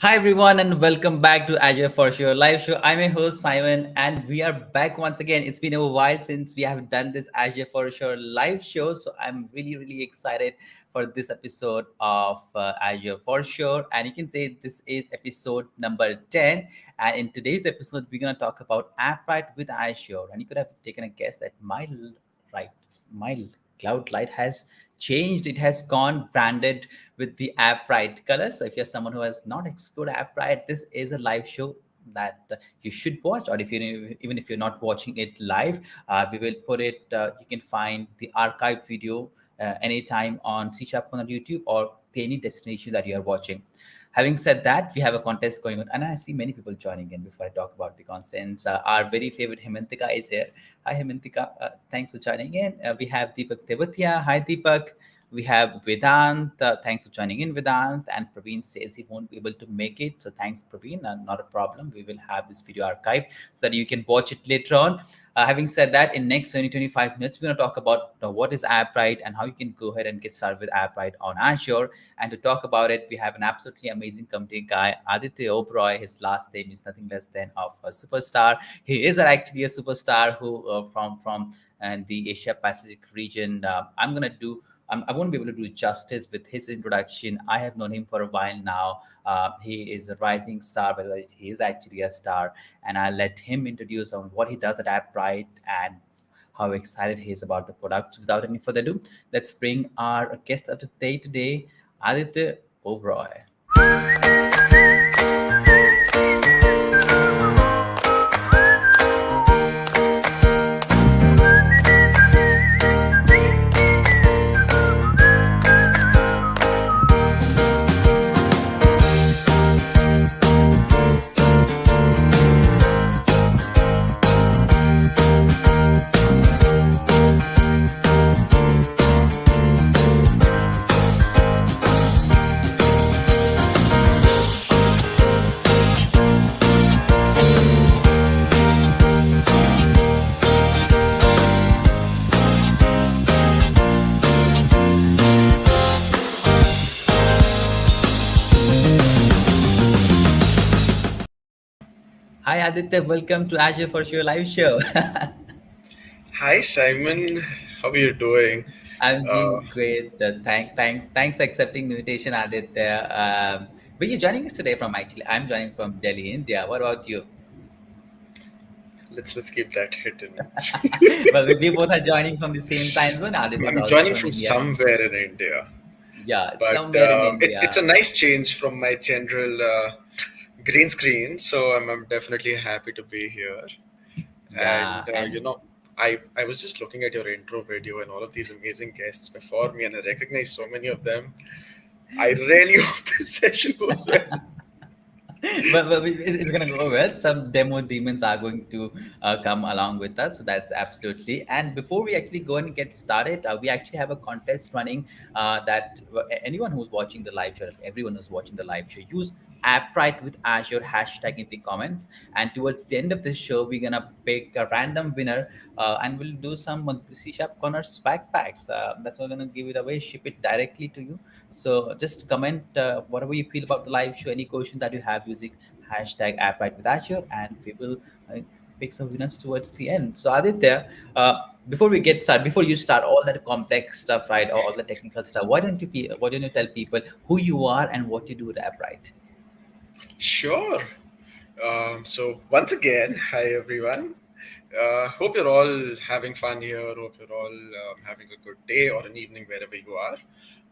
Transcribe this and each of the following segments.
Hi everyone and welcome back to Azure for Sure live show. I'm your host Simon and we are back once again. It's been a while since we have done this Azure for Sure live show, so I'm really excited for this episode of Azure for Sure. And you can say this is episode number 10. And in today's episode, we're gonna talk about Appwrite with Azure. And you could have taken a guess that right my cloud light has changed. It has gone branded with the Appwrite color. So if you're someone who has not explored Appwrite, this is a live show that you should watch. Or if you even if you're not watching it live, we will put it. You can find the archive video anytime on C Sharp on YouTube or any destination that you are watching. Having said that, we have a contest going on, and I see many people joining in. Before I talk about the contents, our very favorite Hemantika is here. Hi, Hemantika. Thanks for joining in. We have Deepak Tevatia. Hi, Deepak. We have Vedant. Thanks for joining in, Vedant. And Praveen says he won't be able to make it. So thanks, Praveen. Not a problem. We will have this video archived so that you can watch it later on. Having said that, in next 25 minutes, we're going to talk about what is Appwrite and how you can go ahead and get started with Appwrite on Azure. And to talk about it, we have an absolutely amazing community guy, Aditya Oberai. His last name is nothing less than of a superstar. He is actually a superstar who from the Asia Pacific region. I'm gonna do. I won't be able to do justice with his introduction. I have known him for a while now. He is a rising star, but he is actually a star. And I'll let him introduce on what he does at Appwrite and how excited he is about the product. Without any further ado, let's bring our guest of the day today, Aditya Oberai. Hi Aditya, welcome to Azure for Sure live show. Hi Simon, how are you doing? I'm Uh, doing great. Thanks for accepting the invitation, Aditya. Where you joining us today from? Actually, I'm joining from Delhi, India. What about you? let's keep that hidden. Well, we both are joining from the same time zone. Aditya is I'm also joining from from India. somewhere in India, Yeah, but somewhere in it's a India. nice change from my general green screen. So I'm definitely happy to be here. Yeah, And and I was just looking at your intro video and all of these amazing guests before me, and I recognize so many of them. I really hope this session goes well. it's gonna go well. Some demo demons are going to come along with us, so that's absolutely. And before we actually go and get started, we actually have a contest running that anyone who's watching the live show, everyone who's watching the live show, use Appwrite with Azure hashtag in the comments. And towards the end of this show, we're gonna pick a random winner, and we'll do some C Sharp Corners backpacks. That's what we're gonna give it away, ship it directly to you. So just comment whatever you feel about the live show, any questions that you have using hashtag Appwrite with Azure, and we will pick some winners towards the end. So Aditya, before we get started, before you start all that complex stuff, right, or all the technical stuff, why don't you tell people who you are and what you do at Appwrite? Sure. So once again, hi everyone. Hope you're all having fun here. Hope you're all having a good day or an evening wherever you are.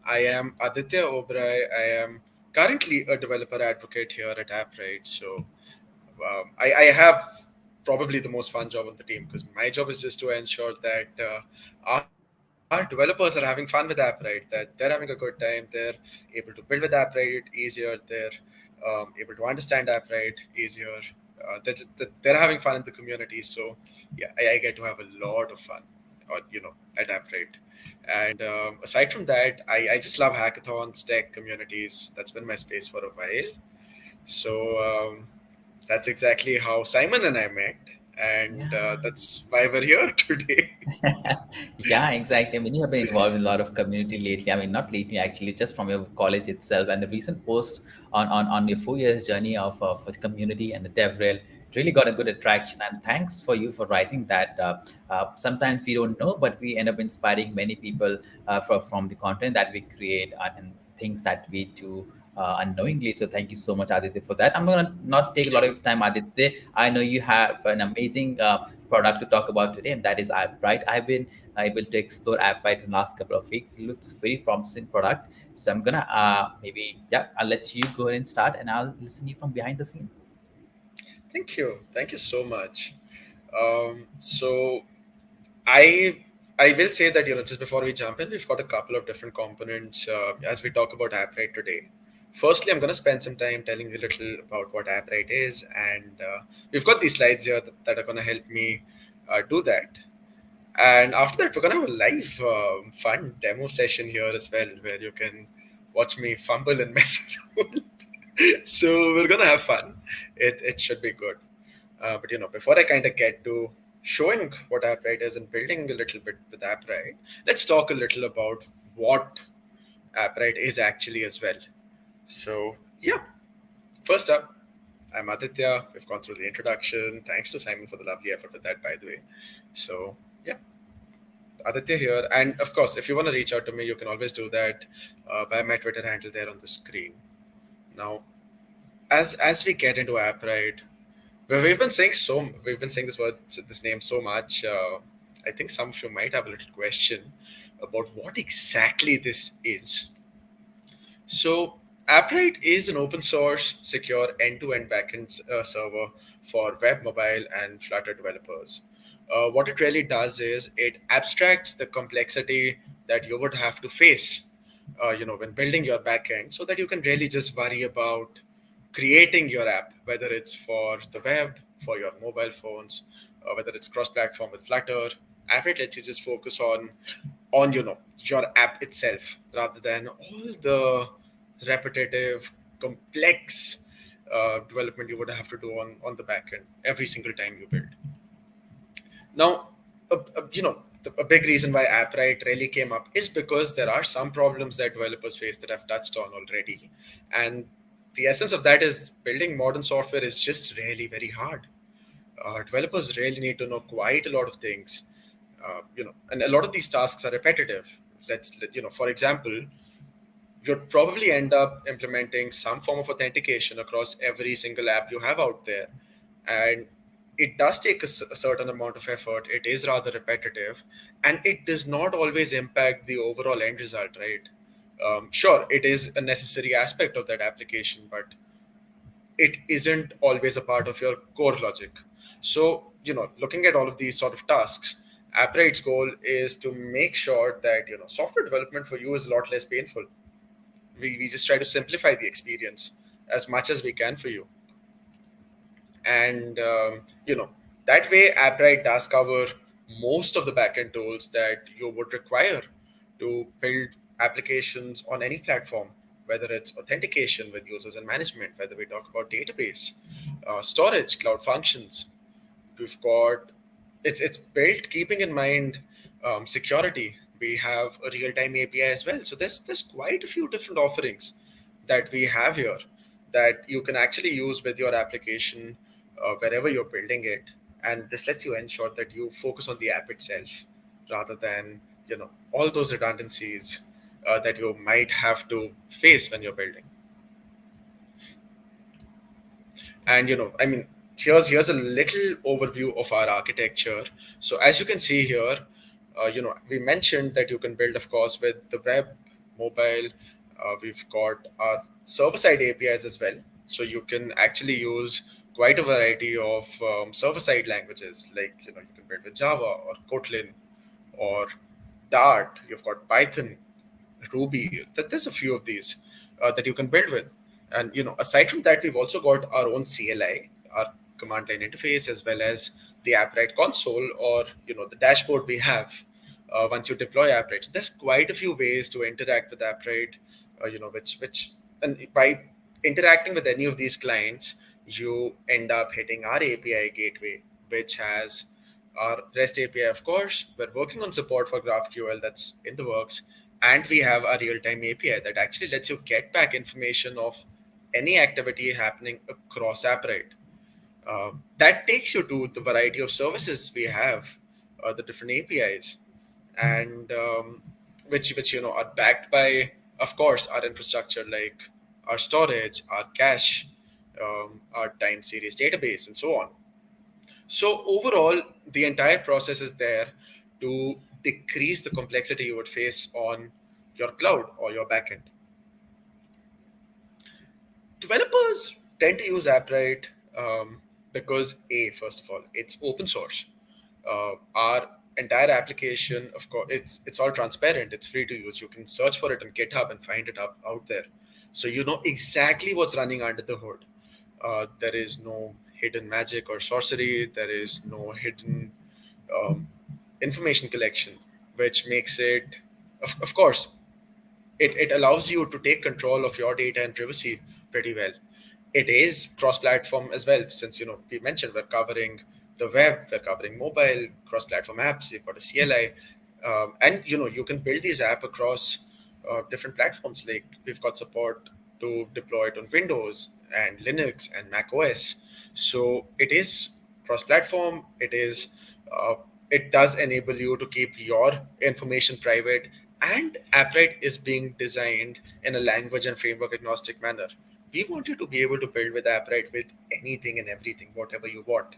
I am Aditya Oberai. I am currently a developer advocate here at Appwrite. So I have probably the most fun job on the team because my job is just to ensure that our developers are having fun with Appwrite, that they're having a good time, they're able to build with Appwrite easier, they're able to understand Appwrite easier. They're having fun in the community. So yeah, I get to have a lot of fun, at Appwrite. And aside from that, I just love hackathons, tech communities. That's been my space for a while. So that's exactly how Simon and I met. and Yeah. that's why we're here today. Yeah, exactly. I mean, you have been involved in a lot of community lately. I mean, not lately, actually, just from your college itself. And the recent post on your 4 years journey of the community and the DevRel really got a good attraction. And thanks for you for writing that. Sometimes we don't know, but we end up inspiring many people from the content that we create and things that we do unknowingly. So thank you so much, Aditya, for that. I'm going to not take a Thank lot you. of time, Aditya. I know you have an amazing product to talk about today, and that is Appwrite. I've been able to explore Appwrite in the last couple of weeks. It looks very promising product. So I'm gonna maybe yeah, I'll let you go ahead and start, and I'll listen you from behind the scene. Thank you so much. So I I will say that just before we jump in, we've got a couple of different components as we talk about AppWrite today. Firstly, I'm going to spend some time telling you a little about what AppWrite is, and we've got these slides here that are going to help me do that. And after that, we're going to have a live, fun demo session here as well, where you can watch me fumble and mess around. So we're going to have fun. It should be good. But before I kind of get to showing what Appwrite is and building a little bit with Appwrite, let's talk a little about what Appwrite is actually as well. So yeah, first up, I'm Aditya. We've gone through the introduction. Thanks to Simon for the lovely effort with that, by the way. So yeah, Aditya here, and of course, if you want to reach out to me, you can always do that by my Twitter handle there on the screen. Now, as we get into Appwrite, well, we've been saying this name so much. I think some of you might have a little question about what exactly this is. So, Appwrite is an open source, secure end-to-end backend server for web, mobile, and Flutter developers. What it really does is it abstracts the complexity that you would have to face, when building your backend, so that you can really just worry about creating your app, whether it's for the web, for your mobile phones, whether it's cross-platform with Flutter. Appwrite lets you just focus on your app itself rather than all the repetitive complex development you would have to do on the back end every single time you build. Now, a big reason why Appwrite really came up is because there are some problems that developers face that I've touched on already, and the essence of that is building modern software is just really very hard. Developers really need to know quite a lot of things, and a lot of these tasks are repetitive. For example, you'd probably end up implementing some form of authentication across every single app you have out there. And it does take a certain amount of effort. It is rather repetitive, and it does not always impact the overall end result, right? Sure, it is a necessary aspect of that application, but it isn't always a part of your core logic. So, looking at all of these sort of tasks, Appwrite's goal is to make sure that, software development for you is a lot less painful. We just try to simplify the experience as much as we can for you. And, that way, Appwrite does cover most of the backend tools that you would require to build applications on any platform, whether it's authentication with users and management, whether we talk about database, storage, cloud functions. We've got it's built keeping in mind security. We have a real-time API as well. So there's quite a few different offerings that we have here that you can actually use with your application wherever you're building it, and this lets you ensure that you focus on the app itself rather than all those redundancies that you might have to face when you're building. And I mean, here's a little overview of our architecture. So as you can see here, we mentioned that you can build, of course, with the web, mobile. We've got our server-side APIs as well, so you can actually use quite a variety of server-side languages. Like you can build with Java or Kotlin or Dart. You've got Python, Ruby. That there's a few of these that you can build with. And aside from that, we've also got our own CLI, our command line interface, as well as the Appwrite console, or the dashboard we have once you deploy Appwrite. So there's quite a few ways to interact with Appwrite, which and by interacting with any of these clients, you end up hitting our API gateway which has our REST API, of course. We're working on support for GraphQL, that's in the works. And we have a real-time API that actually lets you get back information of any activity happening across Appwrite. That takes you to the variety of services we have, the different APIs, and which are backed by, of course, our infrastructure like our storage, our cache, our time series database, and so on. So overall, the entire process is there to decrease the complexity you would face on your cloud or your backend. Developers tend to use Appwrite because first of all, it's open source. Our entire application, of course, it's all transparent. It's free to use. You can search for it on GitHub and find it up out there, so you know exactly what's running under the hood. There is no hidden magic or sorcery. There is no hidden um, information collection, which makes it, of course, it allows you to take control of your data and privacy pretty well. It is cross-platform as well, since we mentioned we're covering the web, we're covering mobile, cross-platform apps. You've got a CLI, and you can build these app across different platforms. Like we've got support to deploy it on Windows and Linux and Mac OS. So it is cross-platform. Uh, it does enable you to keep your information private, and Appwrite is being designed in a language and framework agnostic manner. We want you to be able to build with Appwrite with anything and everything, whatever you want.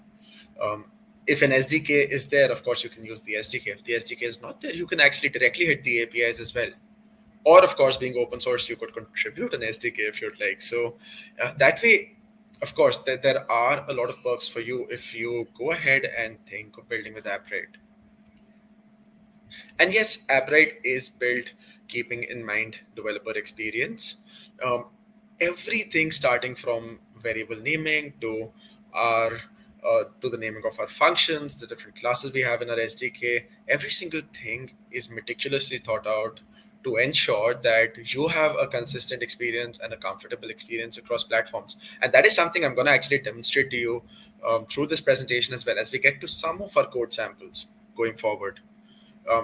Um, if an SDK is there, of course, you can use the SDK. If the SDK is not there, you can actually directly hit the APIs as well. Or, of course, being open source, you could contribute an SDK if you'd like. So that way, of course, there are a lot of perks for you if you go ahead and think of building with Appwrite. And yes, Appwrite is built keeping in mind developer experience. Um, Everything starting from variable naming to our to the naming of our functions, the different classes we have in our SDK, every single thing is meticulously thought out to ensure that you have a consistent experience and a comfortable experience across platforms. And that is something I'm going to actually demonstrate to you through this presentation as well as we get to some of our code samples going forward.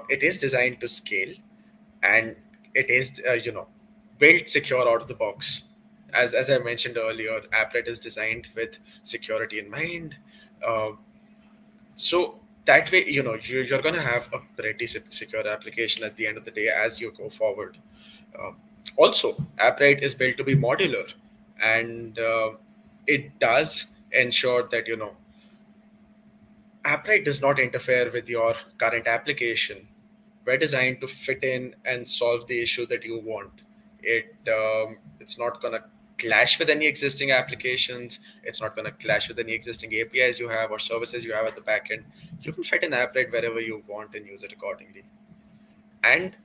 It is designed to scale, and it is built secure out of the box. As I mentioned earlier, Applet is designed with security in mind. uh, so that way you're going to have a pretty secure application at the end of the day as you go forward. um, Also, Appwrite is built to be modular, and it does ensure that Appwrite does not interfere with your current application. We're designed to fit in and solve the issue that you want. It's not gonna clash with any existing applications. It's not gonna clash with any existing APIs you have or services you have at the backend. You can fit an Appwrite wherever you want and use it accordingly. And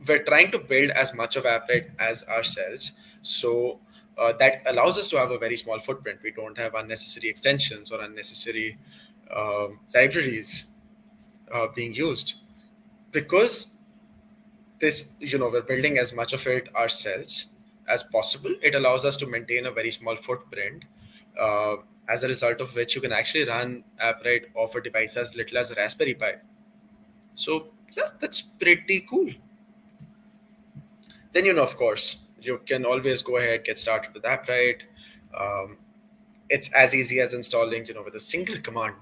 we're trying to build as much of Appwrite as ourselves. So that allows us to have a very small footprint. We don't have unnecessary extensions or unnecessary libraries being used, because this we're building as much of it ourselves as possible. It allows us to maintain a very small footprint, uh, as a result of which you can actually run Appwrite off a device as little as a Raspberry Pi. So yeah, that's pretty cool. Then of course, you can always go ahead, get started with Appwrite. um, it's as easy as installing with a single command.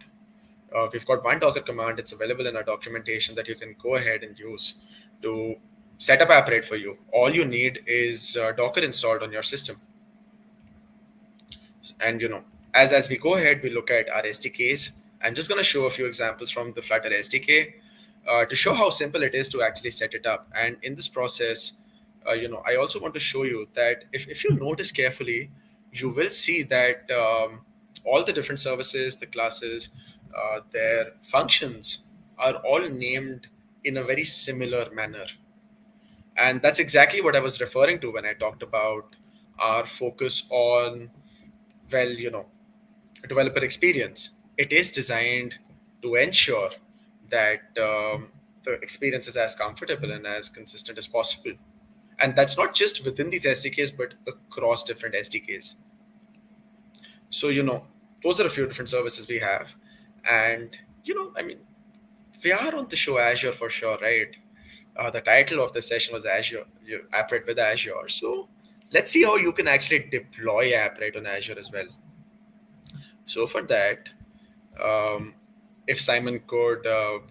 We've got one Docker command. It's available in our documentation that you can go ahead and use to set up Appwrite for you. All you need is Docker installed on your system. And as we go ahead, we look at our SDKs. I'm just going to show a few examples from the Flutter SDK to show how simple it is to actually set it up. And in this process, I also want to show you that if you notice carefully, you will see that all the different services, the classes, their functions are all named in a very similar manner. And that's exactly what I was referring to when I talked about our focus on, well, developer experience. It is designed to ensure that the experience is as comfortable and as consistent as possible. And that's not just within these SDKs, but across different SDKs. So, Those are a few different services we have. And, I mean, we are on the show Azure for sure, right? The title of the session was Azure, Appwrite with Azure. So let's see how you can actually deploy Appwrite on Azure as well. So for that, um, if Simon could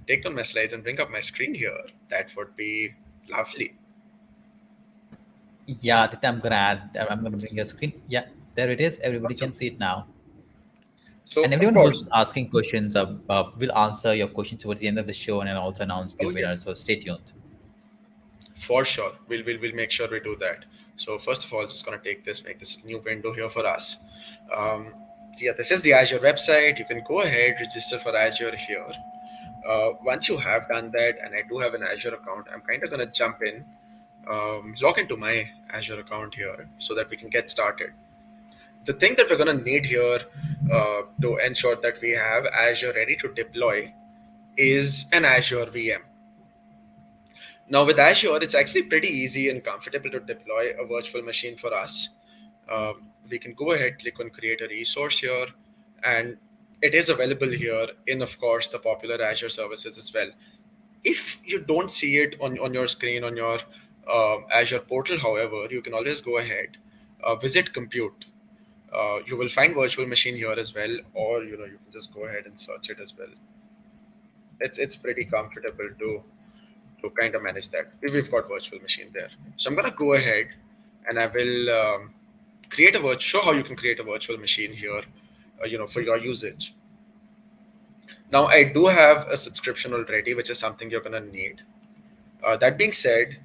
take down my slides and bring up my screen here, that would be lovely. Yeah, Aditya, I'm gonna bring your screen. Yeah, there it is. Everybody can Awesome. see it now. And So of everyone course, who's asking questions, will answer your questions towards the end of the show, and I'll also announce the oh yeah, winner. So stay tuned. for sure. We'll make sure we do that. So first of all, just gonna make this new window here for us. Um, so yeah, this is the Azure website. You can go ahead, register for Azure here. Once you have done that, and I do have an Azure account, I'm kind of gonna jump in, log into my Azure account here so that we can get started. The thing that we're gonna need here to ensure that we have Azure ready to deploy is an Azure VM. Now, with Azure, it's actually pretty easy and comfortable to deploy a virtual machine for us. We can go ahead, click on create a resource here, and it is available here in, of course, the popular Azure services as well. If you don't see it on your screen on your Azure portal, however, you can always go ahead, visit compute. You will find virtual machine here as well, or you can just go ahead and search it as well. It's pretty comfortable to kind of manage that. We've got virtual machine there. So I'm gonna go ahead and I will create a show how you can create a virtual machine here, for your usage. Now I do have a subscription already, which is something you're gonna need. That being said,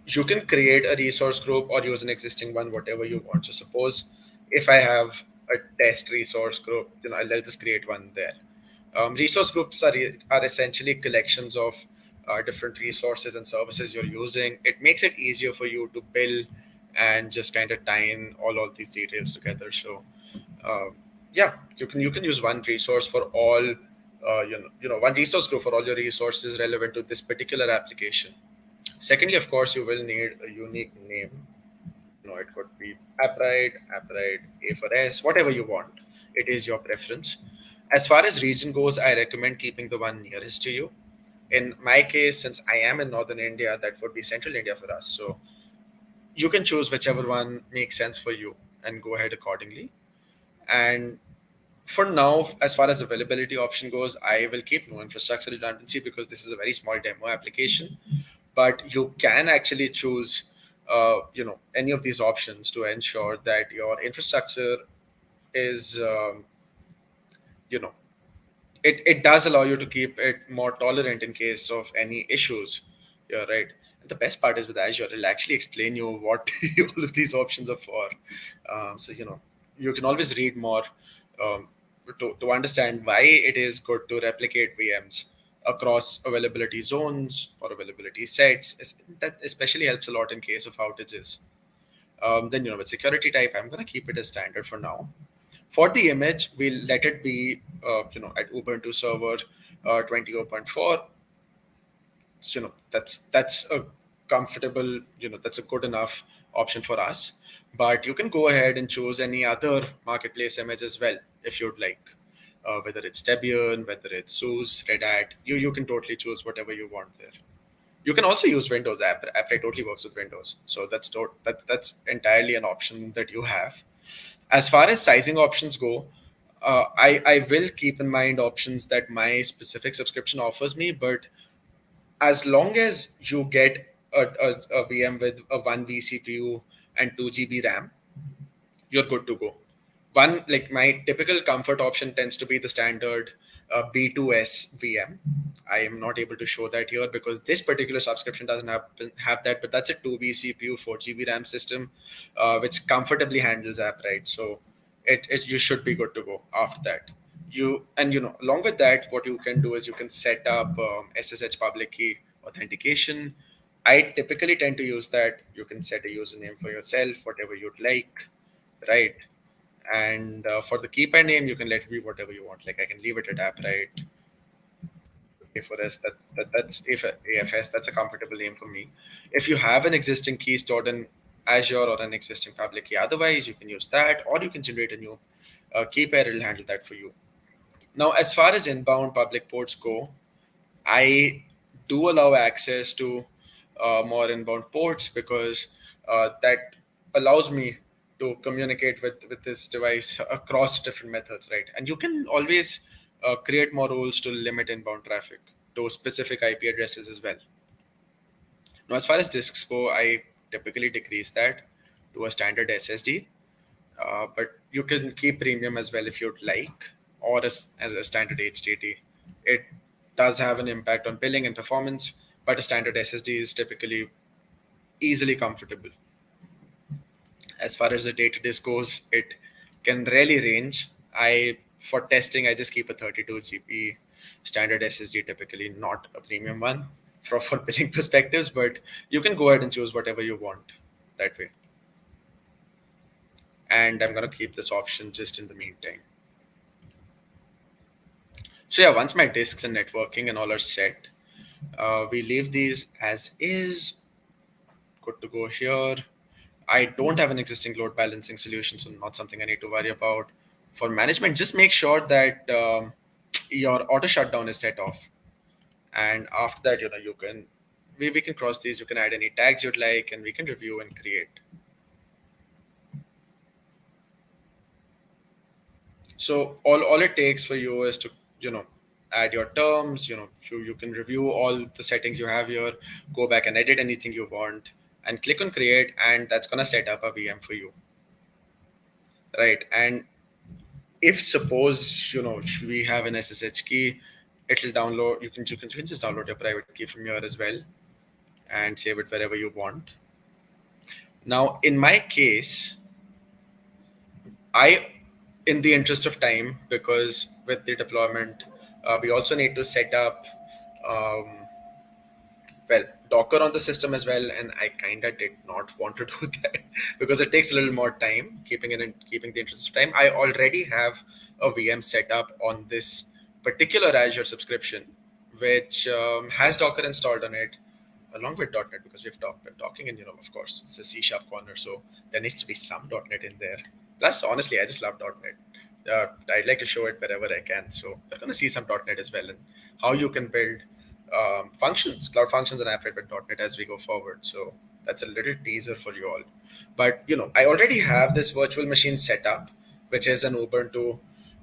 you can create a resource group or use an existing one, whatever you want. So suppose if I have a test resource group, I'll just create one there. Resource groups are essentially collections of different resources and services you're using. It makes it easier for you to build and just kind of tie in all of these details together. So uh, yeah, you can use one resource for all, one resource group for all your resources relevant to this particular application. Secondly, of course, you will need a unique name. It could be Appwrite, A for S, whatever you want. It is your preference. As far as region goes, I recommend keeping the one nearest to you. In my case, since I am in northern India, that would be central India for us. So you can choose whichever one makes sense for you and go ahead accordingly. And for now, as far as availability option goes, I will keep no infrastructure redundancy because this is a very small demo application. But you can actually choose, any of these options to ensure that your infrastructure is, you know, it does allow you to keep it more tolerant in case of any issues. Yeah, right. And the best part is with Azure, it'll actually explain you what all of these options are for. So you can always read more um, to understand why it is good to replicate VMs across availability zones or availability sets. That especially helps a lot in case of outages. Then with security type, I'm going to keep it as standard for now. For the image, we'll let it be, at Ubuntu server 20.4. That's a comfortable, that's a good enough option for us. But you can go ahead and choose any other marketplace image as well if you'd like. Whether it's Debian, whether it's SUSE, Red Hat, you can totally choose whatever you want there. You can also use Windows. Appwrite totally works with Windows, so that's entirely an option that you have. As far as sizing options go, I will keep in mind options that my specific subscription offers me, but as long as you get a VM with a 1 vCPU and 2 GB RAM, you're good to go. One, like my typical comfort option tends to be the standard B2S VM. I am not able to show that here because this particular subscription doesn't have that, but that's a 2 vCPU, 4 GB RAM system, which comfortably handles Appwrite. So you should be good to go after that. Along with that, what you can do is you can set up SSH public key authentication. I typically tend to use that. You can set a username for yourself, whatever you'd like, right? And for the keypad name, you can let it be whatever you want. Like I can leave it at Appwrite. For us, that's if AFS. That's a comfortable name for me. If you have an existing key stored in Azure or an existing public key, otherwise you can use that, or you can generate a new Keep it will handle that for you. Now, as far as inbound public ports go, I do allow access to more inbound ports because that allows me to communicate with this device across different methods, right? And you can always create more rules to limit inbound traffic to specific IP addresses as well. Now, as far as disks go, I typically decrease that to a standard SSD, but you can keep premium as well if you'd like, or as a standard HDD. It does have an impact on billing and performance, but a standard SSD is typically easily comfortable. As far as the data disk goes, it can really range. For testing, I just keep a 32 GB standard SSD, typically not a premium one for billing perspectives, but you can go ahead and choose whatever you want that way. And I'm going to keep this option just in the meantime. So yeah, once my disks and networking and all are set, we leave these as is. Good to go here. I don't have an existing load balancing solution, so not something I need to worry about. For management, just make sure that your auto shutdown is set off. And after that, you can we can cross these. You can add any tags you'd like, and we can review and create. So all it takes for you is to add your terms. You can review all the settings you have here, go back and edit anything you want, and click on create, and that's gonna set up a VM for you, right? And if suppose we have an SSH key, it'll download. You can just download your private key from here as well, and save it wherever you want. Now, in my case, I, in the interest of time, because with the deployment, we also need to set up, um, well, Docker on the system as well, and I kind of did not want to do that because it takes a little more time. Keeping the interest of time, I already have a VM set up on this particular Azure subscription, which has Docker installed on it, along with .NET, because been talking, and of course it's a C# corner, so there needs to be some .NET in there. Plus, honestly, I just love .NET. I'd like to show it wherever I can. So we're going to see some .NET as well, and how you can build functions, cloud functions, and Appwrite with .NET as we go forward. So that's a little teaser for you all. But I already have this virtual machine set up, which is an Ubuntu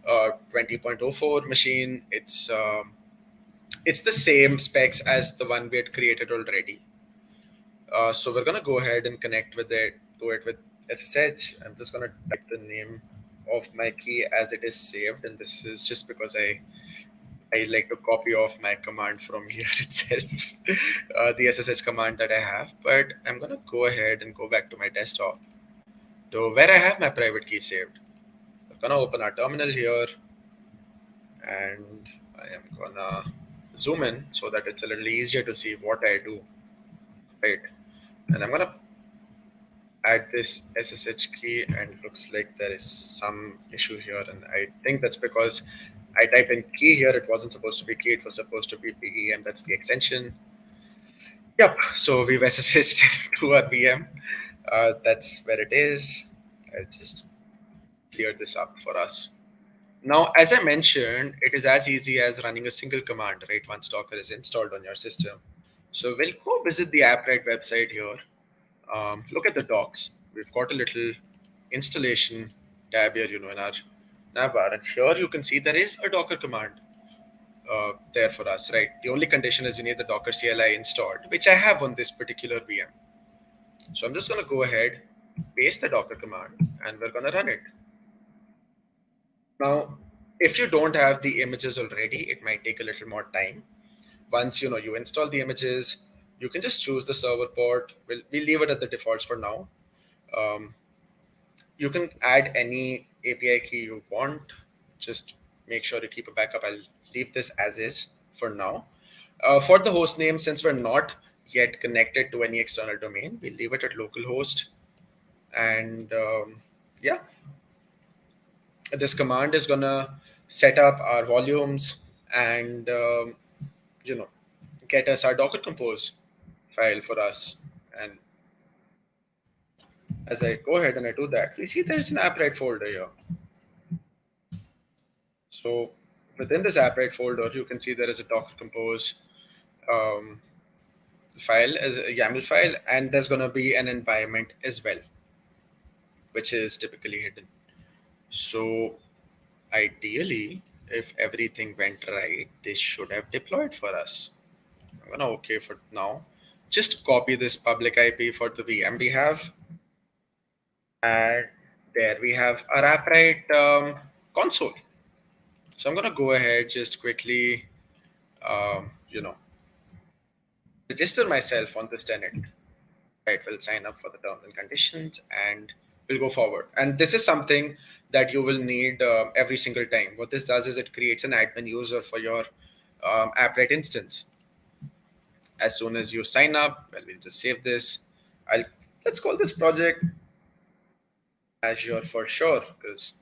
20.04 machine. It's the same specs as the one we had created already. So we're gonna go ahead and connect with it with SSH. I'm just gonna type the name of my key as it is saved, and this is just because I like to copy off my command from here itself, the SSH command that I have. But I'm gonna go ahead and go back to my desktop to where I have my private key saved. I'm gonna open our terminal here, and I am gonna zoom in so that it's a little easier to see what I do. Right, and I'm gonna add this SSH key, and it looks like there is some issue here, and I think that's because I typed in key here. It wasn't supposed to be key, it was supposed to be PE, and that's the extension. Yep, so we've SSH'd to our VM. That's where it is. I'll just clear this up for us. Now, as I mentioned, it is as easy as running a single command, right? Once Docker is installed on your system. So we'll go visit the Appwrite website here. Look at the docs. We've got a little installation tab here, in our navbar, and here you can see there is a Docker command there for us, right? The only condition is you need the Docker CLI installed, which I have on this particular VM. So I'm just going to go ahead, paste the Docker command, and we're going to run it. Now, if you don't have the images already, it might take a little more time. Once you install the images, you can just choose the server port. We'll leave it at the defaults for now. You can add any API key you want. Just make sure to keep a backup. I'll leave this as is for now. For the host name, since we're not yet connected to any external domain, we'll leave it at localhost. And yeah, this command is gonna set up our volumes and get us our Docker Compose file for us. And as I go ahead and I do that, we see there's an Appwrite folder here. So within this Appwrite folder, you can see there is a Docker Compose um, file as a YAML file, and there's going to be an environment as well, which is typically hidden. So ideally, if everything went right, this should have deployed for us. I'm gonna OK for now. Just copy this public IP for the VM we have, and there we have our Appwrite console. So I'm gonna go ahead just quickly, register myself on this tenant. Right, we'll sign up for the terms and conditions, and we'll go forward. And this is something that you will need every single time. What this does is it creates an admin user for your Appwrite instance. As soon as you sign up, well, we'll just save this. I'll Let's call this project Azure for sure, because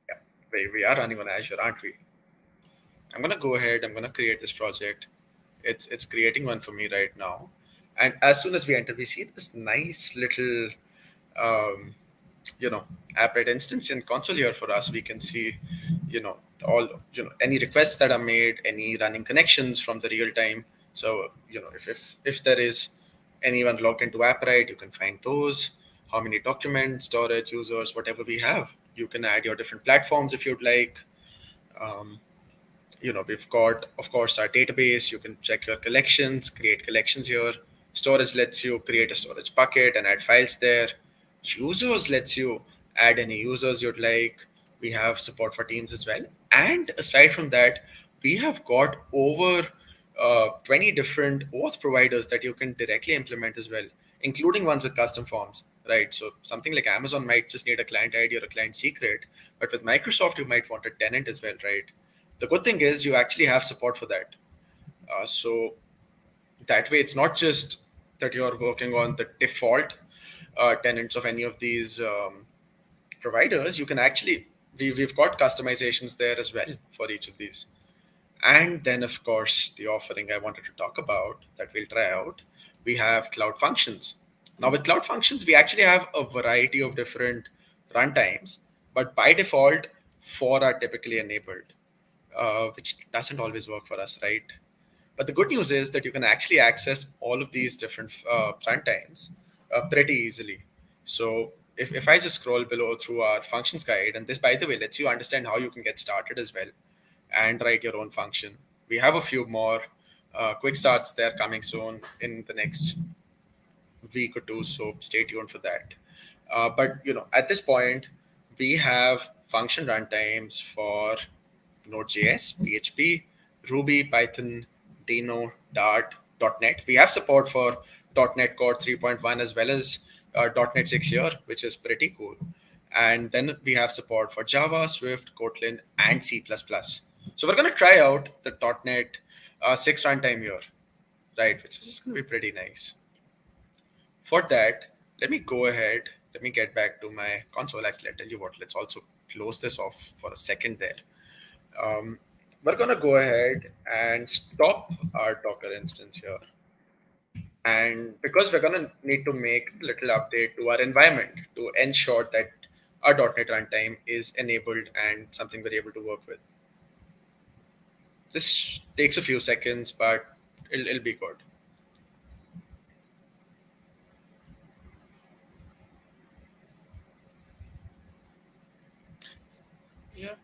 yeah, we are running on Azure, aren't we? I'm gonna go ahead. I'm gonna create this project. It's creating one for me right now. And as soon as we enter, we see this nice little um, Appwrite instance in console here for us. We can see all any requests that are made, any running connections from the real time. So if there is anyone logged into Appwrite, you can find those, how many documents, storage, users, whatever we have. You can add your different platforms if you'd like. um, We've got, of course, our database. You can check your collections, create collections here. Storage lets you create a storage bucket and add files there. Users lets you add any users you'd like. We have support for teams as well. And aside from that, we have got over 20 different auth providers that you can directly implement as well, including ones with custom forms, right? So something like Amazon might just need a client ID or a client secret, but with Microsoft, you might want a tenant as well, right? The good thing is you actually have support for that. So that way, it's not just that you're working on the default tenants of any of these providers. You can actually, we've got customizations there as well for each of these. And then, of course, the offering I wanted to talk about that we'll try out, we have Cloud Functions. Now, with Cloud Functions, we actually have a variety of different runtimes, but by default, four are typically enabled, which doesn't always work for us, right? But the good news is that you can actually access all of these different runtimes pretty easily. So if I just scroll below through our functions guide, and this, by the way, lets you understand how you can get started as well and write your own function. We have a few more quick starts there coming soon in the next week or two, so stay tuned for that. But at this point, we have function runtimes for Node.js, PHP, Ruby, Python, Dino, Dart, .NET. We have support for .NET Core 3.1 as well as .NET 6 here, which is pretty cool. And then we have support for Java, Swift, Kotlin, and C++. So we're going to try out the .NET 6 runtime here, right, which is going to be pretty nice. For that, let me go ahead. Let me get back to my console. Actually, I'll tell you what, let's also close this off for a second there. Um, we're going to go ahead and stop our Docker instance here. And because we're going to need to make a little update to our environment to ensure that our .NET runtime is enabled and something we're able to work with. This takes a few seconds, but it'll be good. Yeah,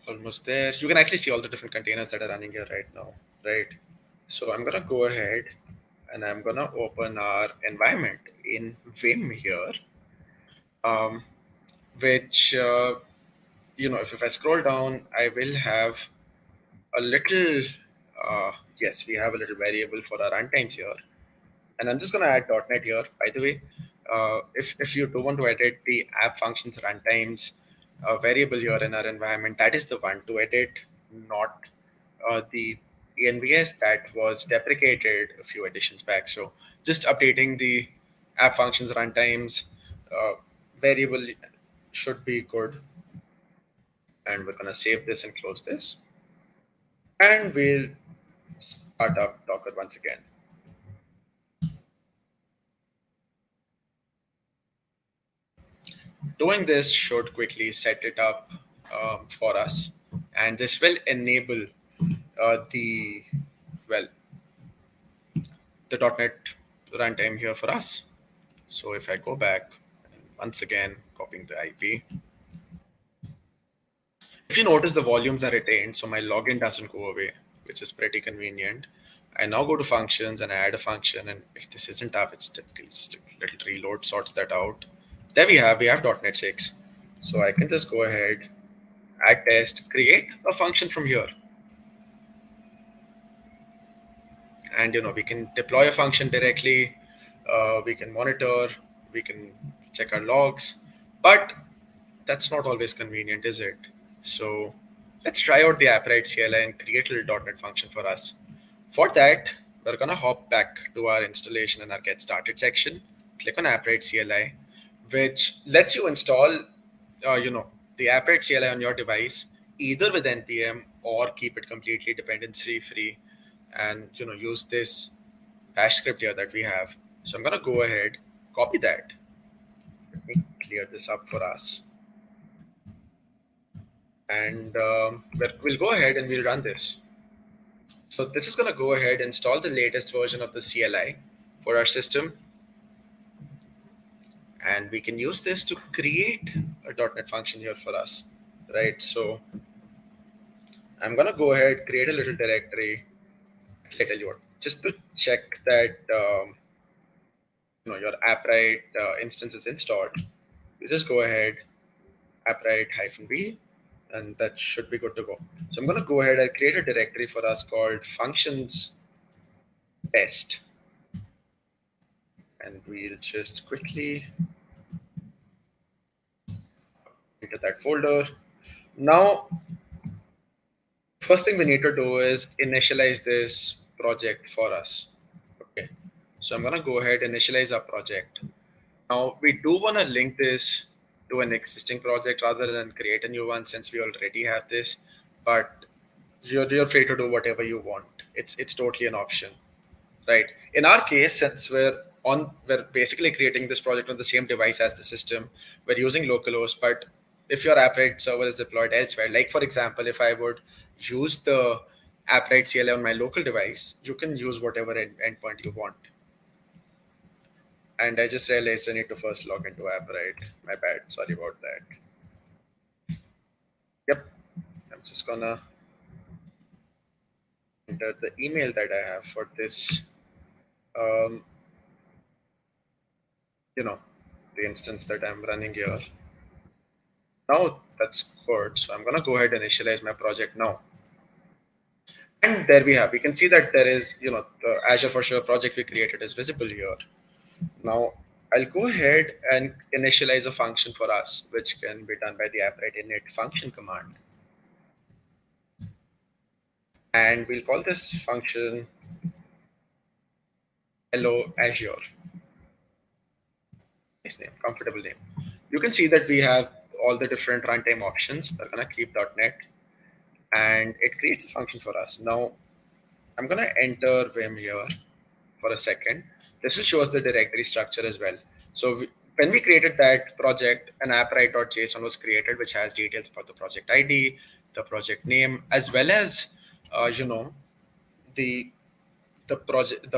almost there. You can actually see all the different containers that are running here right now, right? So I'm gonna go ahead and I'm gonna open our environment in Vim here, um, which if I scroll down, I will have a little. Yes, we have a little variable for our runtimes here, and I'm just gonna add .NET here. By the way, if you do want to edit the app functions runtimes variable here in our environment, that is the one to edit, not the ENVS that was deprecated a few editions back. So just updating the app functions runtimes uh, variable should be good. And we're gonna save this and close this. And we'll start up Docker once again. Doing this should quickly set it up for us. and this will enable the well the .NET runtime here for us. So if I go back, and once again copying the IP, if you notice the volumes are retained, so my login doesn't go away, which is pretty convenient. I now go to functions and I add a function, and if this isn't up, it's typically just a little reload sorts that out. There we have .NET 6. So I can just go ahead, add test, create a function from here. And we can deploy a function directly, we can monitor, we can check our logs, but that's not always convenient, is it? So let's try out the Appwrite CLI and create a little .NET function for us. For that, we're gonna hop back to our installation and our get started section, click on Appwrite CLI, which lets you install the Appwrite CLI on your device either with npm or keep it completely dependency free, and use this bash script here that we have. So I'm gonna go ahead, copy that. Let me clear this up for us, and we'll go ahead and we'll run this. So this is gonna go ahead and install the latest version of the CLI for our system, and we can use this to create a .NET function here for us, right? So I'm gonna go ahead, create a little directory. I tell you what, just to check that your Appwrite instance is installed, you just go ahead, Appwrite -b, and that should be good to go. So I'm gonna go ahead and create a directory for us called functions test, and we'll just quickly into that folder. Now, first thing we need to do is initialize this project for us. Okay, so I'm gonna go ahead and initialize our project. Now we do want to link this to an existing project rather than create a new one, since we already have this. But you're free to do whatever you want. It's totally an option, right? In our case, since we're basically creating this project on the same device as the system, we're using localhost. But if your Appwrite server is deployed elsewhere, like for example, if I would use the Appwrite CLI on my local device, you can use whatever endpoint you want. And I just realized I need to first log into Appwrite. My bad. Sorry about that. Yep. I'm just gonna enter the email that I have for this, um, the instance that I'm running here. Now that's good. So I'm gonna go ahead and initialize my project now. And there we have. We can see that there is, the Azure for Sure project we created is visible here. Now I'll go ahead and initialize a function for us, which can be done by the Appwrite init function command. And we'll call this function hello Azure. Nice name, comfortable name. You can see that we have all the different runtime options. We're gonna keep .NET, and it creates a function for us. Now I'm gonna enter Vim here for a second. This will show us the directory structure as well. So when we created that project, an appwrite.json was created, which has details about the project ID, the project name, as well as the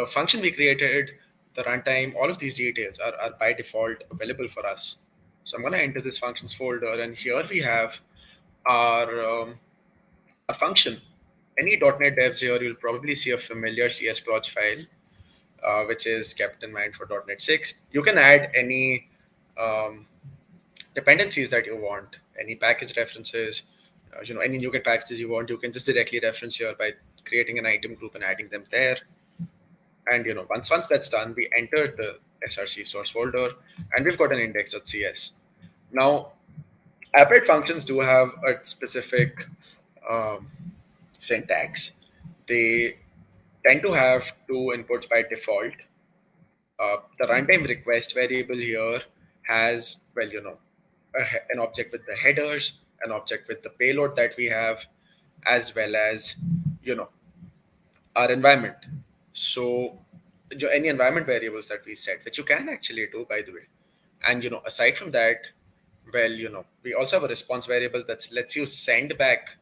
function we created, the runtime, all of these details are by default available for us. So I'm going to enter this functions folder, and here we have our a function. Any .NET devs here, you'll probably see a familiar csproj file, which is kept in mind for .NET 6. You can add any dependencies that you want, any package references, any NuGet packages you want. You can just directly reference here by creating an item group and adding them there. And once that's done, we enter the src source folder, and we've got an index.cs. Now, Appwrite functions do have a specific syntax. They tend to have two inputs by default. The runtime request variable here has, an object with the headers, an object with the payload that we have, as well as, our environment. So any environment variables that we set, which you can actually do, by the way. And aside from that, we also have a response variable that lets you send back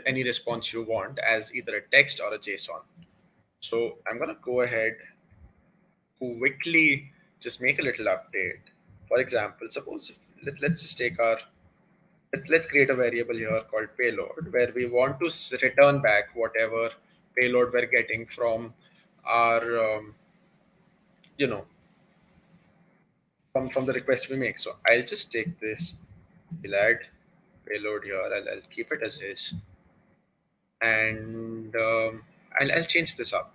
any response you want as either a text or a JSON. So I'm gonna go ahead quickly, just make a little update. For example, suppose let's just take our let's create a variable here called payload where we want to return back whatever payload we're getting from our you know from the request we make. So I'll just take this, we'll add payload here, I'll keep it as is, and I'll change this up,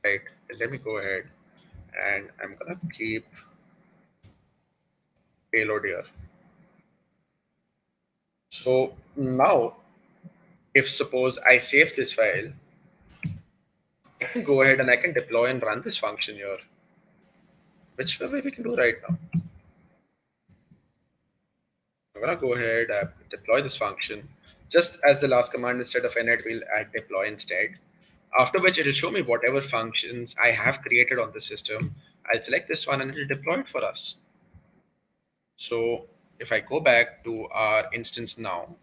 right? Let me go ahead and I'm gonna keep payload here. So now, if suppose I save this file, I can go ahead and I can deploy and run this function here, which way we can do right now. I'm gonna go ahead and deploy this function. Just as the last command, instead of init, we'll add deploy instead. After which it'll show me whatever functions I have created on the system. I'll select this one and it'll deploy it for us. So if I go back to our instance now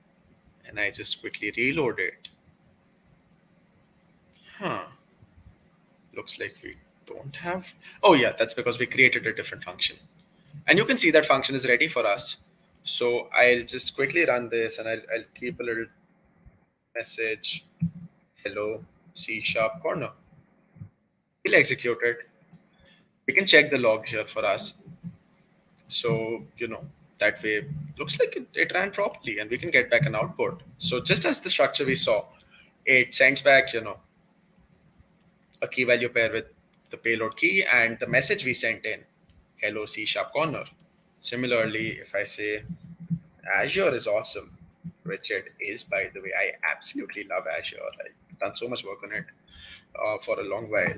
and I just quickly reload it, looks like we don't have. Oh yeah, that's because we created a different function. And you can see that function is ready for us. So I'll just quickly run this and I'll keep a little message, hello, C# corner. We'll execute it. We can check the logs here for us. So, that way looks like it ran properly and we can get back an output. So just as the structure we saw, it sends back, a key value pair with the payload key and the message we sent in, hello C# corner. Similarly, if I say Azure is awesome, which it is, by the way, I absolutely love Azure. I've done so much work on it for a long while.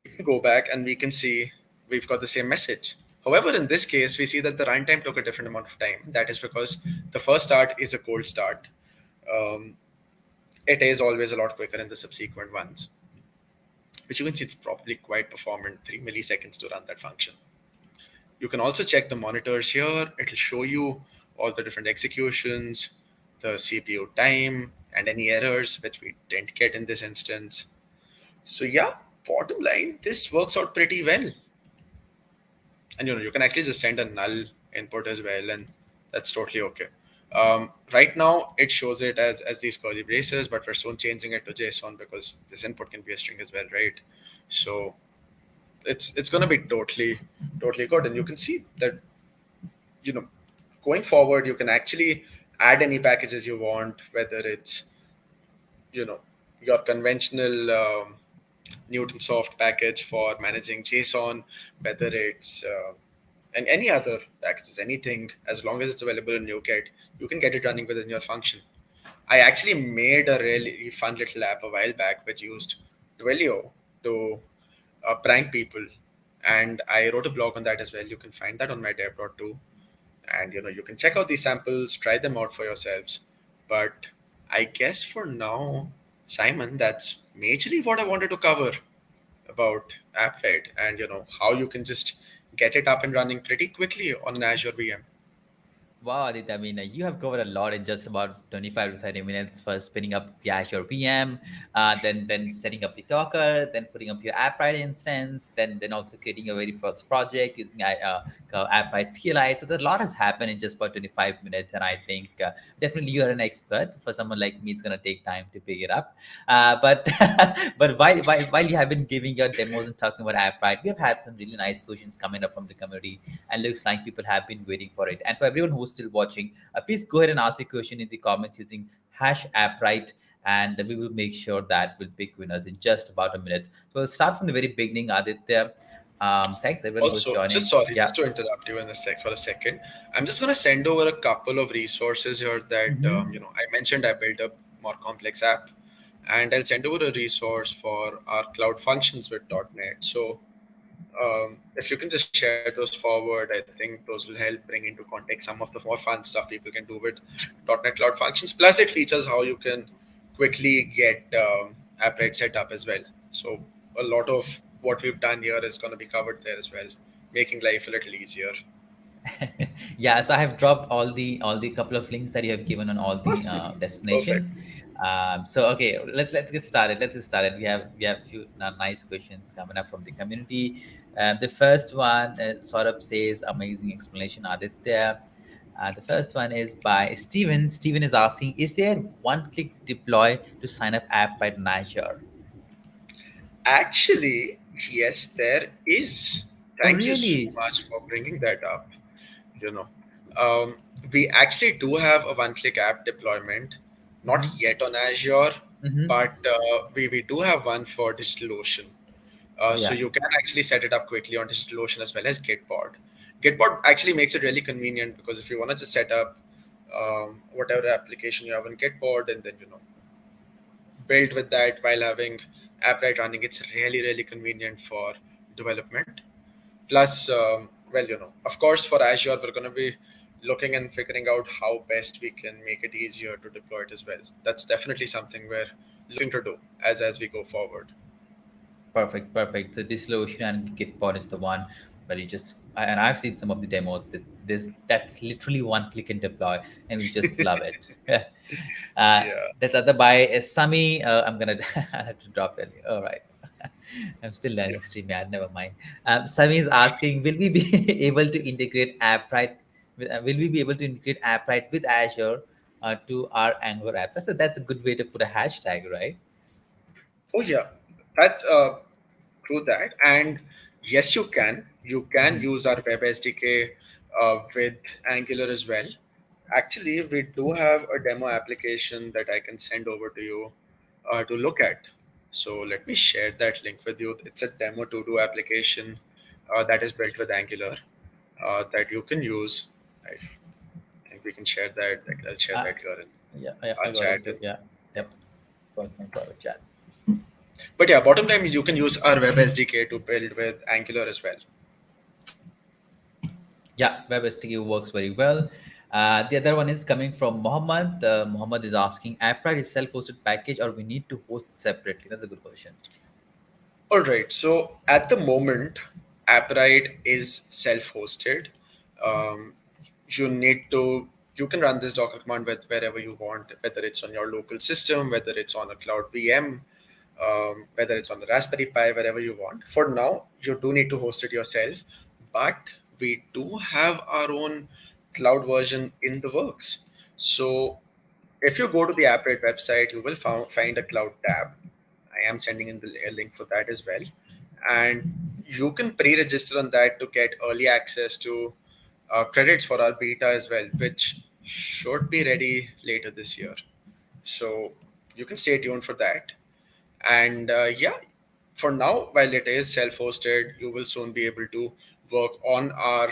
We can go back and we can see we've got the same message. However, in this case, we see that the runtime took a different amount of time. That is because the first start is a cold start. It is always a lot quicker in the subsequent ones, which you can see it's probably quite performant, 3 milliseconds to run that function. You can also check the monitors here. It'll show you all the different executions, the CPU time, and any errors, which we didn't get in this instance. So yeah, bottom line, this works out pretty well. And you can actually just send a null input as well, and that's totally okay. Right now, it shows it as these curly braces, but we're soon changing it to JSON because this input can be a string as well, right? So it's gonna be totally good, and you can see that going forward you can actually add any packages you want, whether it's your conventional Newtonsoft package for managing JSON, whether it's and any other packages, anything, as long as it's available in NuGet, you can get it running within your function. I actually made a really fun little app a while back which used Twilio to prank people, and I wrote a blog on that as well. You can find that on my dev.to, and you can check out these samples, try them out for yourselves. But I guess for now, Simon, that's majorly what I wanted to cover about Appwrite, and how you can just get it up and running pretty quickly on an Azure VM. Wow, Aditya, I mean, you have covered a lot in just about 25 to 30 minutes. First, spinning up the Azure VM, then setting up the Docker, then putting up your Appwrite instance, then also creating your very first project using Appwrite CLI. So a lot has happened in just about 25 minutes, and I think definitely you are an expert. For someone like me, it's gonna take time to pick it up. But but while you have been giving your demos and talking about Appwrite, we have had some really nice questions coming up from the community, and looks like people have been waiting for it. And for everyone who's still watching, please go ahead and ask a question in the comments using #Appwrite, and we will make sure that we'll pick winners in just about a minute. So we'll start from the very beginning, Aditya. Thanks everyone who's Also, joining. Yeah. just to interrupt you in for a second, I'm just going to send over a couple of resources here that Mhm. I mentioned. I built a more complex app, and I'll send over a resource for our cloud functions with .NET. So if you can just share those forward, I think those will help bring into context some of the more fun stuff people can do with .NET Cloud Functions. Plus, it features how you can quickly get Appwrite set up as well. So a lot of what we've done here is going to be covered there as well, making life a little easier. Yeah, so I have dropped all the couple of links that you have given on all the Awesome. Perfect. destinations. So okay, let's get started. Let's get started. We have few nice questions coming up from the community. The first one sort of says, "Amazing explanation, Aditya." The first one is by Steven. Steven is asking, "Is there one-click deploy to sign up app by Azure?" Actually, yes, there is. Oh, Thank you so really? much for bringing that up. You know, um, we actually do have a one-click app deployment, not Mm-hmm. yet on Azure, Mm-hmm. but we do have one for DigitalOcean. Oh, So yeah. you can actually set it up quickly on DigitalOcean as well as Gitpod. Gitpod actually makes it really convenient because if you want to just set up whatever application you have on Gitpod and then build with that while having Appwrite running, it's really convenient for development. Plus, of course, for Azure, we're going to be looking and figuring out how best we can make it easier to deploy it as well. That's definitely something we're looking to do as we go forward. Perfect, perfect. So DigitalOcean and Gitpod is the one where you just and I've seen some of the demos. This that's literally one click and deploy, and we just love it. uh, Yeah. that's other by Sami. I'm gonna I have to drop it. All right. I'm still Yeah. learning StreamYard. Never mind. Sami is asking, will we be able to integrate AppWrite? Will we be able to integrate AppWrite with Azure to our Angular apps? That's a good way to put a hashtag, right? Oh yeah, that's true that. And yes, you can. You can Mhm. use our Web SDK with Angular as well. Actually, we do have a demo application that I can send over to you to look at. So let me share that link with you. It's a demo to do application that is built with Angular that you can use. I think we can share that. Like, I'll share Uh, that here in yeah, yeah, our I got chat. it too. Yeah, yep. Got my private chat. But yeah, bottom line, you can use our Web SDK to build with Angular as well. Yeah, WebSTQ works very well. The other one is coming from Mohammed. Mohammed is asking, AppWrite is self-hosted package or we need to host it separately? That's a good question. All right. So at the moment, Appwrite is self-hosted. Um, you need to you can run this Docker command with wherever you want, whether it's on your local system, whether it's on a cloud VM, whether it's on the Raspberry Pi, wherever you want. For now, you do need to host it yourself, but we do have our own cloud version in the works. So if you go to the Appwrite website, you will find a cloud tab. I am sending in the link for that as well. And you can pre-register on that to get early access to credits for our beta as well, which should be ready later this year. So you can stay tuned for that. And yeah, for now, while it is self-hosted, you will soon be able to work on our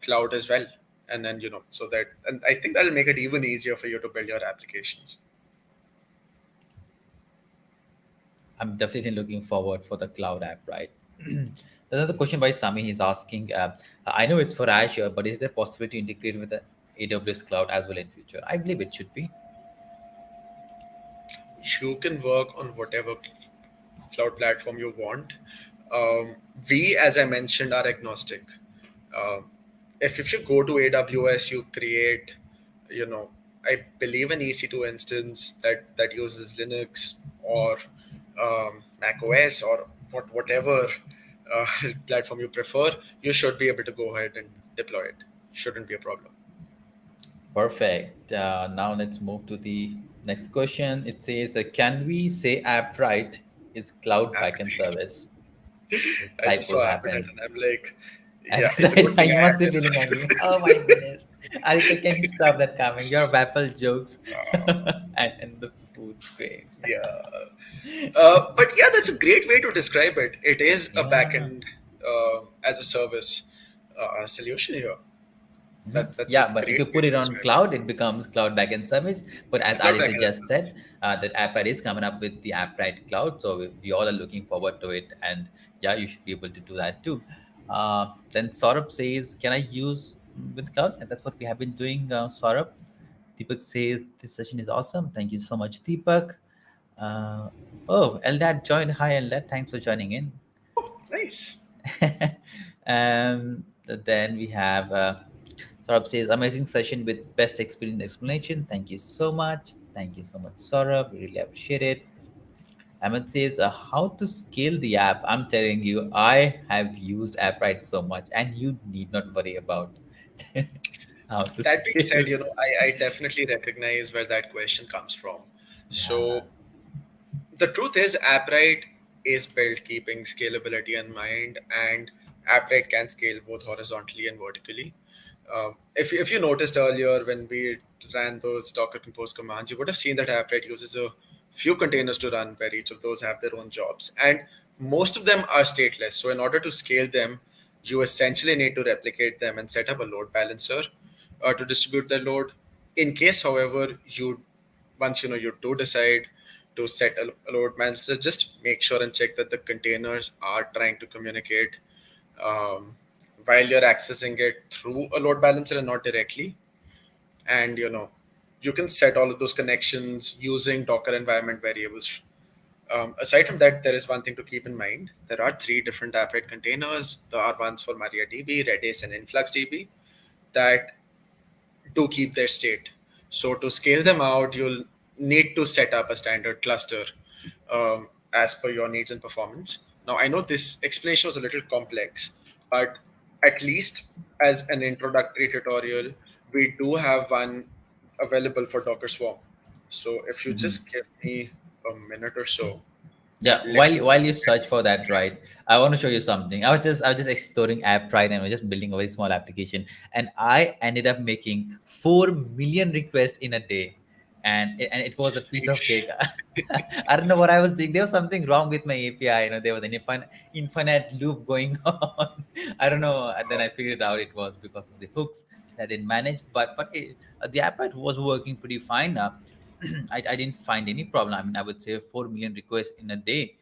cloud as well. And then, so that, and I think that'll make it even easier for you to build your applications. I'm definitely looking forward for the cloud app, right? Another question by Sami. He's asking, I know it's for Azure, but is there possibility to integrate with the AWS cloud as well in future? I believe it should be. You can work on whatever cloud platform you want. Um, we, as I mentioned, are agnostic. Um, if you go to AWS, you create, you know, I believe an EC2 instance that uses Linux or Mac OS or whatever platform you prefer. You should be able to go ahead and deploy it. Shouldn't be a problem. Perfect. Now let's move to the next question. It says, can we say AppWrite is cloud backend Appetite. service? The I just saw typos Appetite happens. and I'm like, yeah, it's a good Appetite, thing you I must had be it. feeling angry. Oh my goodness. Aditya, can you stop that coming? Your baffled jokes and the food. Great. Yeah. But yeah, that's a great way to describe it. It is a Yeah. backend as a service solution here. Mhm. That's a Yeah, but if great you way put to it on describe it. cloud, it becomes cloud backend service. But It's as a cloud Aditya backend as a just said, service. that AppWrite is coming up with the AppWrite cloud, so we all are looking forward to it. And yeah, you should be able to do that too. Then Saurabh says, "Can I use with cloud?" And that's what we have been doing. Saurabh. Deepak says, "This session is awesome. Thank you so much, Deepak." Uh, oh, Eldad joined. Hi, Eldad. Thanks for joining in. Nice. um, Then we have Saurabh says, amazing session with best experience explanation. Thank you so much. Thank you so much, Saurabh. We really appreciate it. Ahmed says, how to scale the app. I'm telling you, I have used Appwrite so much, and you need not worry about how to That being said, scale. I definitely recognize where that question comes from. Yeah. So the truth is, Appwrite is built keeping scalability in mind, and Appwrite can scale both horizontally and vertically. If you noticed earlier when we ran those Docker Compose commands, you would have seen that Appwrite uses a few containers to run, where each of those have their own jobs, and most of them are stateless. So in order to scale them, you essentially need to replicate them and set up a load balancer to distribute the load. In case, however, you once you do decide to set a load balancer, just make sure and check that the containers are trying to communicate um, while you're accessing it through a load balancer and not directly. And you can set all of those connections using Docker environment variables. Aside from that, there is one thing to keep in mind. There are three different Appwrite containers. There are ones for MariaDB, Redis, and InfluxDB that to keep their state. So to scale them out, you'll need to set up a standard cluster as per your needs and performance. Now, I know this explanation was a little complex, but at least as an introductory tutorial, we do have one available for Docker Swarm. So if you Mhm. just give me a minute or so, Yeah, let while you search for that, right? I want to show you something. I was just exploring Appwrite and I was just building a very small application, and I ended up making 4 million requests in a day, and it was a piece of me. cake. I don't know what I was thinking. There was something wrong with my API. There was an infinite loop going on. I don't know. And then I figured out it was because of the hooks that I didn't manage. But the Appwrite was working pretty fine. I didn't find any problem. I mean, I would say 4 million requests in a day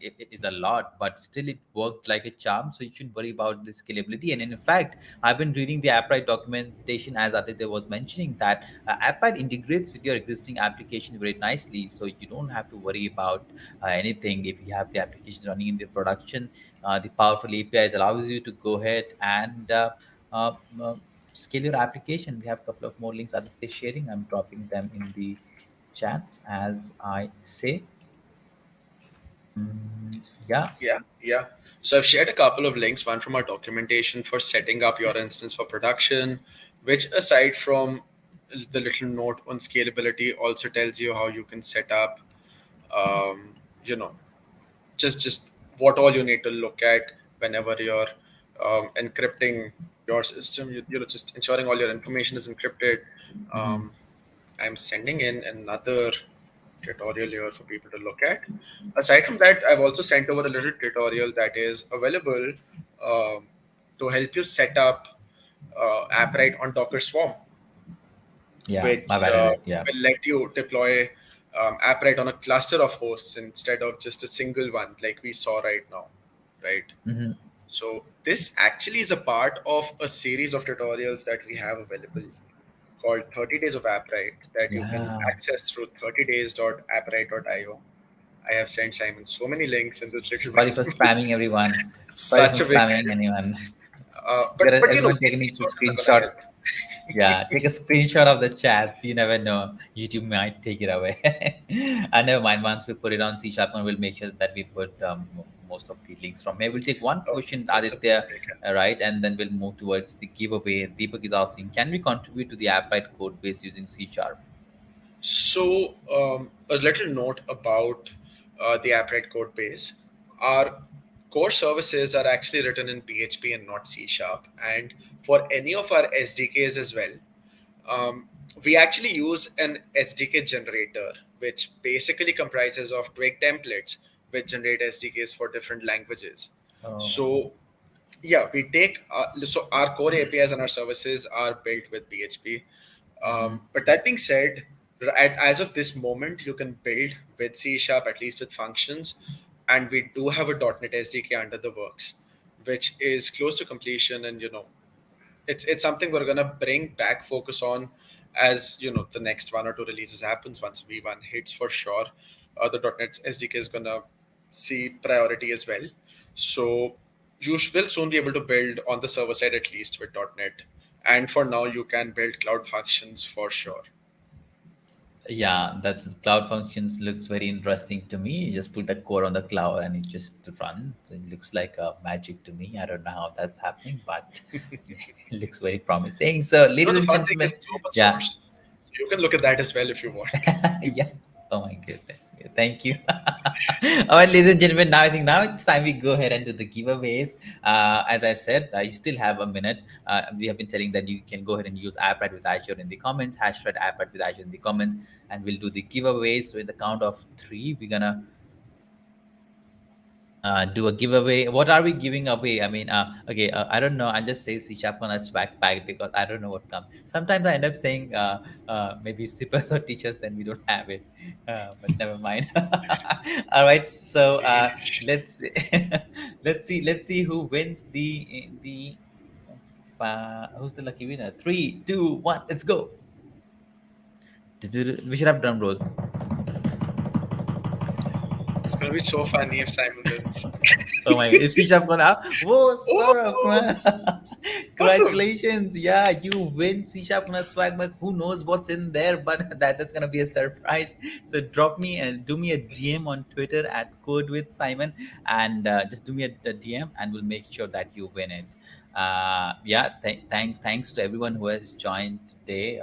it is a lot, but still it worked like a charm. So you shouldn't worry about the scalability. And in fact, I've been reading the Appwrite documentation, as Aditya was mentioning, that Appwrite integrates with your existing application very nicely. So you don't have to worry about anything if you have the application running in the production. The powerful APIs allows you to go ahead and uh, uh, scale your application. We have a couple of more links Aditya is sharing. I'm dropping them in the chats as I say. Yeah. Yeah, yeah. So I've shared a couple of links, one from our documentation for setting up your instance for production, which aside from the little note on scalability also tells you how you can set up, um, you know, just what all you need to look at whenever you're encrypting your system. Just ensuring all your information is encrypted. Mhm. Um, I'm sending in another tutorial here for people to look at. Aside from that, I've also sent over a little tutorial that is available um, to help you set up Appwrite on Docker Swarm, Yeah, which I've added it. Yeah. will let you deploy Appwrite on a cluster of hosts instead of just a single one like we saw right now, right? Hmm. So this actually is a part of a series of tutorials that we have available called 30 Days of Appwrite that you can Yeah. access through 30days.appwrite.io. I have sent Simon so many links in this little Sorry for while. spamming everyone. Sorry for Such a big spamming head. anyone. But Whereas but everyone these taking it to resources are gonna screenshot. help. Yeah, take a screenshot of the chats. You never know. YouTube might take it away. And never mind. Once we put it on C Sharp, we'll make sure that we put most of the links from here. We'll take one Oh, question, that's a Aditya, big help. right? And then we'll move towards the giveaway. Deepak is asking, can we contribute to the Appwrite code base using C Sharp? So, a little note about the Appwrite code base. Our core services are actually written in PHP and not C sharp. And for any of our SDKs as well, um, we actually use an SDK generator, which basically comprises of Twig templates, which generate SDKs for different languages. Oh, So yeah, we take so our core APIs and our services are built with PHP. mhm. But that being said, as of this moment, you can build with C sharp, at least with functions, and we do have a .NET SDK under the works, which is close to completion. And it's something we're gonna bring back focus on as the next one or two releases happens. Once V1 hits for sure, the .NET SDK is gonna see priority as well. So You will soon be able to build on the server side at least with .NET. And for now, you can build cloud functions for sure. Yeah, that's cloud functions looks very interesting to me. You just put the core on the cloud and it just runs. It looks like a magic to me. I don't know how that's happening, but it looks very promising. So, No, ladies the and fun thing is gentlemen, it's open yeah, source. So you can look at that as well if you want. yeah. Oh my goodness. Yeah, thank you. All right, ladies and gentlemen, now I think now it's time we go ahead and do the giveaways. As I said, you still have a minute. We have been telling that you can go ahead and use Appwrite with Azure in the comments, hashtag Appwrite with Azure in the comments, and we'll do the giveaways. So, in the count of three, we're gonna do a giveaway. What are we giving away? I mean, okay, I don't know. I'll just say C sharp on a backpack because I don't know what comes. Sometimes I end up saying maybe zippers or teachers, then we don't have it. But never mind. All right, so let's let's see who wins the who's the lucky winner. Three, two, one, let's go. We should have drum roll. It's gonna be so funny if Simon wins. Oh my god, if Shisha Kona, whoa, Saurabh, Oh, awesome! congratulations. Yeah, you win Shisha Kona swag bag. Who knows what's in there, but that's gonna be a surprise. So drop me and do me a DM on Twitter at Code with Simon, and just do me a DM, and we'll make sure that you win it. Yeah, thanks to everyone who has joined today.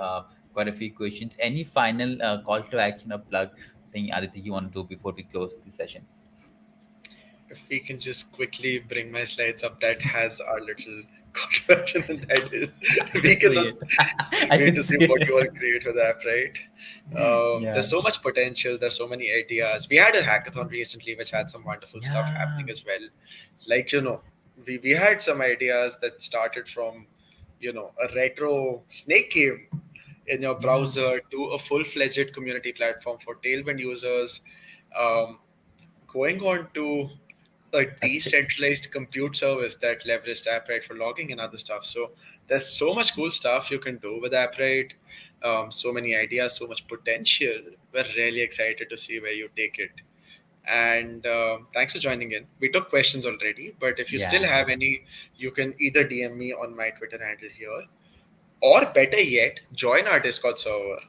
Quite a few questions. Any final call to action or plug thing, Aditya, you want to do before we close the session? If we can just quickly bring my slides up, that has our little call to action, and that is I we can see cannot it. I wait can to see see what you all it. create with that, right? Yeah. There's so much potential, there's so many ideas. We had a hackathon recently which had some wonderful stuff Yeah. happening as well. Like, we had some ideas that started from, a retro snake game in your Yeah. browser to a full-fledged community platform for Tailwind users, um, going on to a That's it. decentralized compute service that leveraged Appwrite for logging and other stuff. So there's so much cool stuff you can do with Appwrite. So many ideas, so much potential. We're really excited to see where you take it. And thanks for joining in. We took questions already, but if you still Yeah. have any, you can either DM me on my Twitter handle here, or better yet, join our Discord server,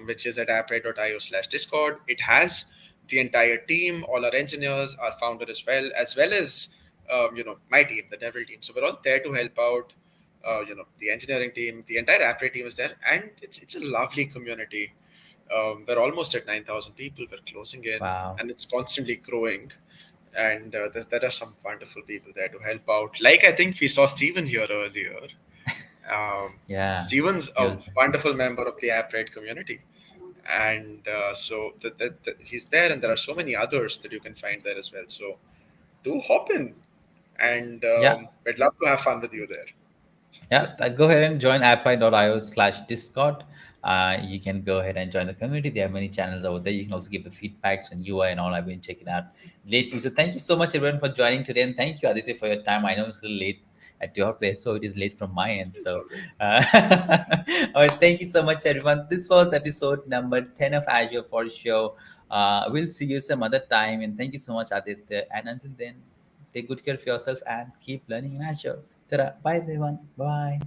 which is at appwrite.io/discord. It has the entire team, all our engineers, our founder as well as my team, the Devil team. So we're all there to help out. The engineering team, the entire Appwrite team is there, and it's a lovely community. We're almost at 9,000 people. We're closing in, Wow. and it's constantly growing. And there are some wonderful people there to help out. Like I think we saw Steven here earlier. Um, Yeah. Steven's He a was. wonderful member of the Appwrite community, and so he's there, and there are so many others that you can find there as well. So do hop in, and Yeah. we'd love to have fun with you there. Yeah, go ahead and join appwrite.io/discord. You can go ahead and join the community. There are many channels over there. You can also give the feedbacks and UI and all. I've been checking out lately. So thank you so much, everyone, for joining today. And thank you, Aditya, for your time. I know it's a little late at your place, so it is late from my end. It's So, all good. uh, all right, thank you so much, everyone. This was episode number 10 of Azure for Show. We'll see you some other time. And thank you so much, Aditya. And until then, take good care of yourself and keep learning in Azure. Ta-ra. Bye, everyone. Bye.